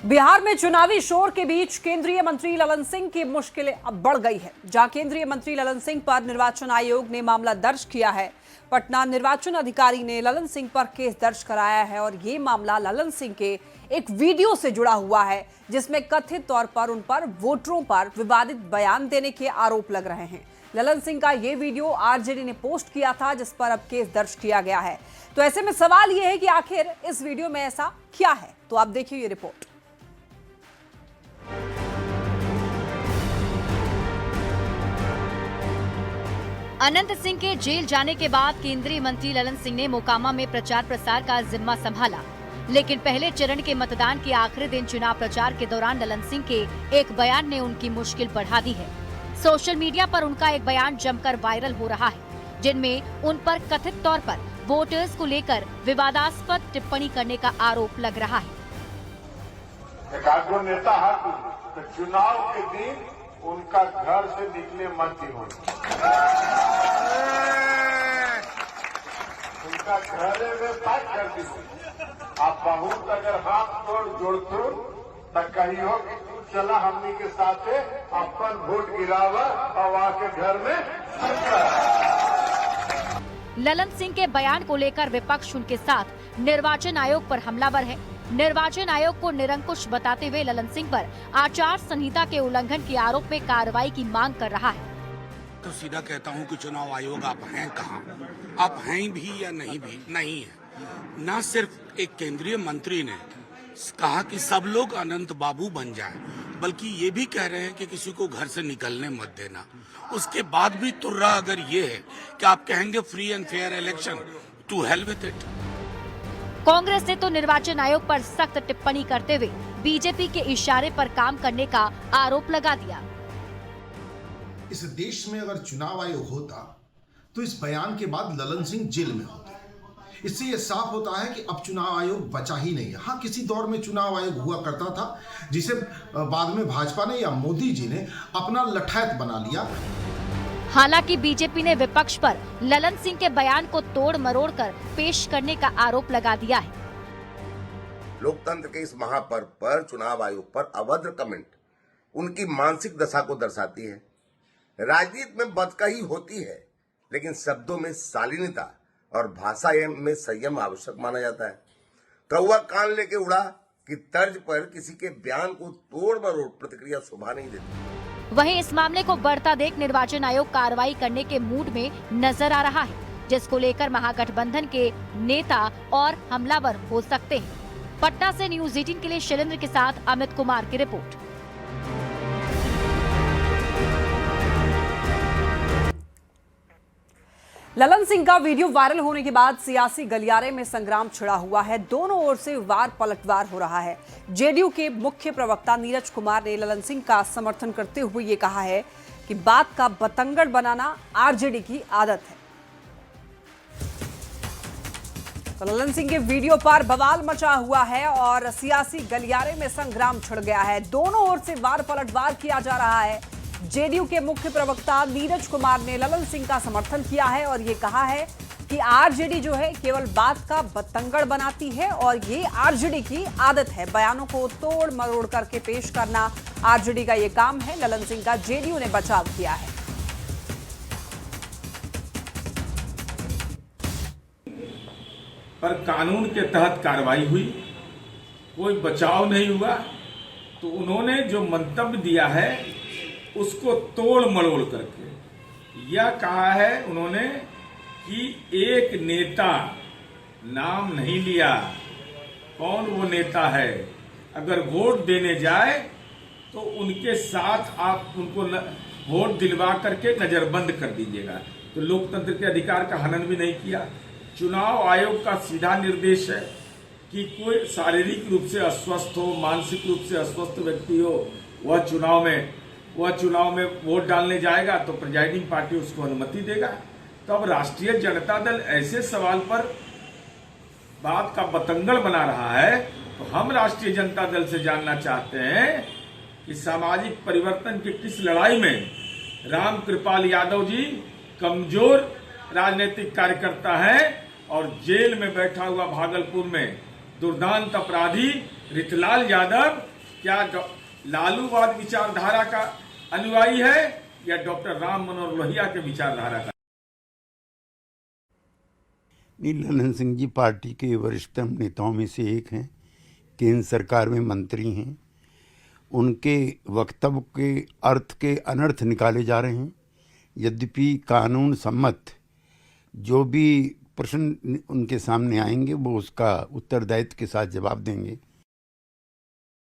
बिहार में चुनावी शोर के बीच केंद्रीय मंत्री ललन सिंह की मुश्किलें अब बढ़ गई है। जहां केंद्रीय मंत्री ललन सिंह पर निर्वाचन आयोग ने मामला दर्ज किया है, पटना निर्वाचन अधिकारी ने ललन सिंह पर केस दर्ज कराया है और ये मामला ललन सिंह के एक वीडियो से जुड़ा हुआ है, जिसमें कथित तौर पर उन पर वोटरों पर विवादित बयान देने के आरोप लग रहे हैं। ललन सिंह का ये वीडियो आरजेडी ने पोस्ट किया था, जिस पर अब केस दर्ज किया गया है। तो ऐसे में सवाल यह है कि आखिर इस वीडियो में ऐसा क्या है। तो आप देखिए ये रिपोर्ट। अनंत सिंह के जेल जाने के बाद केंद्रीय मंत्री ललन सिंह ने मोकामा में प्रचार प्रसार का जिम्मा संभाला, लेकिन पहले चरण के मतदान के आखिरी दिन चुनाव प्रचार के दौरान ललन सिंह के एक बयान ने उनकी मुश्किल बढ़ा दी है। सोशल मीडिया पर उनका एक बयान जमकर वायरल हो रहा है, जिनमें उन पर कथित तौर पर वोटर्स को लेकर विवादास्पद टिप्पणी करने का आरोप लग रहा है। एकाधो नेता चुनाव के दिन उनका घर से निकले मत ही होना, उनका घर में पैक कर दी। आप बहुत अगर हाथ तोड़ जोड़ तोड़ तक कही हो कि तू चला हमनी के साथ अपन वोट गिरावा और आके घर में। ललन सिंह के बयान को लेकर विपक्ष उनके साथ निर्वाचन आयोग पर हमलावर है। निर्वाचन आयोग को निरंकुश बताते हुए ललन सिंह पर आचार संहिता के उल्लंघन के आरोप में कार्रवाई की मांग कर रहा है। तो सीधा कहता हूं कि चुनाव आयोग आप हैं कहां? आप हैं भी या नहीं भी नहीं है। न सिर्फ एक केंद्रीय मंत्री ने कहा कि सब लोग अनंत बाबू बन जाएं, बल्कि ये भी कह रहे हैं कि किसी को घर से निकलने मत देना। उसके बाद भी तुर्रा अगर ये है कि आप कहेंगे free and fair election, to hell with it. कांग्रेस ने तो निर्वाचन आयोग पर सख्त टिप्पणी करते हुए बीजेपी के इशारे पर काम करने का आरोप लगा दिया। इस देश में अगर चुनाव आयोग होता तो इस बयान के बाद ललन सिंह जेल में होते। इससे यह साफ होता है कि अब चुनाव आयोग बचा ही नहीं है। हाँ, किसी दौर में चुनाव आयोग हुआ करता था, जिसे बाद में भाजपा ने या मोदी जी ने अपना लठायत बना लिया। हालांकि बीजेपी ने विपक्ष पर ललन सिंह के बयान को तोड़ मरोड़ कर पेश करने का आरोप लगा दिया है। लोकतंत्र के इस महापर्व पर चुनाव आयोग पर अभद्र कमेंट उनकी मानसिक दशा को दर्शाती है। राजनीति में बदकही होती है, लेकिन शब्दों में शालीनता और भाषा में संयम आवश्यक माना जाता है। कौवा कान लेके उड़ा की तर्ज पर किसी के बयान को तोड़ मरोड़ प्रतिक्रिया शोभा नहीं देती। वहीं इस मामले को बढ़ता देख निर्वाचन आयोग कार्रवाई करने के मूड में नजर आ रहा है, जिसको लेकर महागठबंधन के नेता और हमलावर हो सकते हैं। पटना से न्यूज 18 के लिए शैलेंद्र के साथ अमित कुमार की रिपोर्ट। ललन सिंह का वीडियो वायरल होने के बाद सियासी गलियारे में संग्राम छिड़ा हुआ है। दोनों ओर से वार पलटवार हो रहा है। जेडीयू के मुख्य प्रवक्ता नीरज कुमार ने ललन सिंह का समर्थन करते हुए ये कहा है कि बात का बतंगड़ बनाना आरजेडी की आदत है। तो ललन सिंह के वीडियो पर बवाल मचा हुआ है और सियासी गलियारे में संग्राम छिड़ गया है। दोनों ओर से वार पलटवार किया जा रहा है। जेडीयू के मुख्य प्रवक्ता नीरज कुमार ने ललन सिंह का समर्थन किया है और ये कहा है कि आरजेडी जो है केवल बात का बतंगड़ बनाती है और ये आरजेडी की आदत है। बयानों को तोड़ मरोड़ करके पेश करना आरजेडी का ये काम है। ललन सिंह का जेडीयू ने बचाव किया है। पर कानून के तहत कार्रवाई हुई, कोई बचाव नहीं हुआ। तो उन्होंने जो मंतव्य दिया है उसको तोड़ मरोड़ करके यह कहा है उन्होंने कि एक नेता, नाम नहीं लिया, कौन वो नेता है, अगर वोट देने जाए तो उनके साथ आप उनको वोट दिलवा करके नजरबंद कर दीजिएगा। तो लोकतंत्र के अधिकार का हनन भी नहीं किया। चुनाव आयोग का सीधा निर्देश है कि कोई शारीरिक रूप से अस्वस्थ हो, मानसिक रूप से अस्वस्थ व्यक्ति हो, वह चुनाव में वोट डालने जाएगा तो प्रिजाइडिंग पार्टी उसको अनुमति देगा। तो अब राष्ट्रीय जनता दल ऐसे सवाल पर बात का बतंगड़ बना रहा है। तो हम राष्ट्रीय जनता दल से जानना चाहते हैं कि सामाजिक परिवर्तन की किस लड़ाई में राम कृपाल यादव जी कमजोर राजनीतिक कार्यकर्ता है और जेल में बैठा हुआ भागलपुर में दुर्दांत अपराधी रितलाल यादव क्या लालूवाद विचारधारा का अनुयायी है या डॉक्टर राम मनोहर लोहिया के विचारधारा का? ललन सिंह जी पार्टी के वरिष्ठतम नेताओं में से एक हैं, केंद्र सरकार में मंत्री हैं। उनके वक्तव्य के अर्थ के अनर्थ निकाले जा रहे हैं। यद्यपि कानून सम्मत जो भी प्रश्न उनके सामने आएंगे वो उसका उत्तरदायित्व के साथ जवाब देंगे।